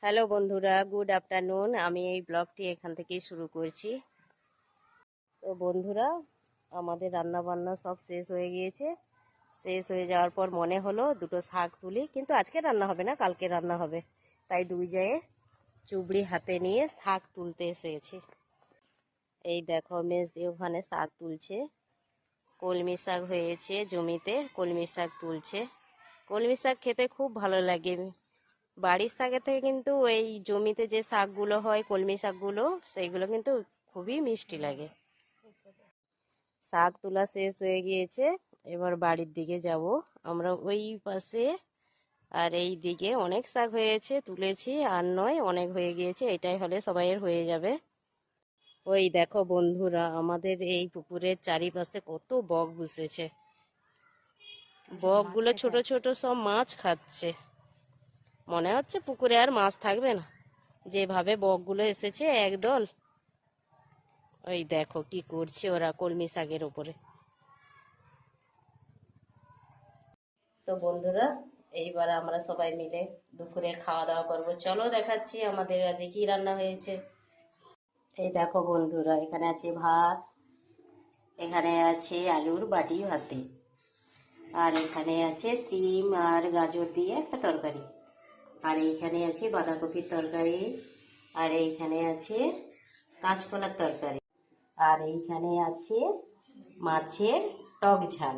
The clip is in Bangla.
হ্যালো বন্ধুরা, গুড আফটারনুন। আমি এই ব্লগটি এখান থেকেই শুরু করছি। তো বন্ধুরা, আমাদের রান্না বান্না সব শেষ হয়ে গিয়েছে। শেষ হয়ে যাওয়ার পর মনে হলো দুটো শাক তুলি, কিন্তু আজকে রান্না হবে না, কালকে রান্না হবে। তাই দুই জায়ে চুবড়ি হাতে নিয়ে শাক তুলতে এসেছি। এই দেখো, মেজ দিয়ে ওখানে শাক তুলছে। কলমি শাক হয়েছে জমিতে, কলমি শাক তুলছে। কলমি শাক খেতে খুব ভালো লাগে। বাড়ির শাকের থেকে কিন্তু এই জমিতে যে শাকগুলো হয়, কলমি শাকগুলো, সেইগুলো কিন্তু খুবই মিষ্টি লাগে। শাক তোলা শেষ হয়ে গিয়েছে, এবার বাড়ির দিকে যাব আমরা। ওই পাশে আর এই দিকে অনেক শাক হয়েছে, তুলেছি আর নয়, অনেক হয়ে গিয়েছে। এটাই হলে সবাইয়ের হয়ে যাবে। ওই দেখো বন্ধুরা, আমাদের এই পুকুরের চারিপাশে কত বক বসেছে। বকগুলো ছোট ছোট সব মাছ খাচ্ছে। মনে হচ্ছে পুকুরে আর মাছ থাকবে না, যেভাবে বকগুলো এসেছে একদল। ওই দেখো কি করছে ওরা কলমি শাকের উপরে। তো বন্ধুরা, এইবার আমরা সবাই মিলে দুপুরে খাওয়া দাওয়া করবো। চলো দেখাচ্ছি আমাদের আজকে কি রান্না হয়েছে। এই দেখো বন্ধুরা, এখানে আছে ভাত, এখানে আছে আলুর বাটি ভাতে, আর এখানে আছে সিম আর গাজর দিয়ে একটা তরকারি, আর এইখানে আছে বাঁধাকপির তরকারি, আর এইখানে আছে কাঁচকলার তরকারি, আর এইখানে আছে মাছের টক ঝাল।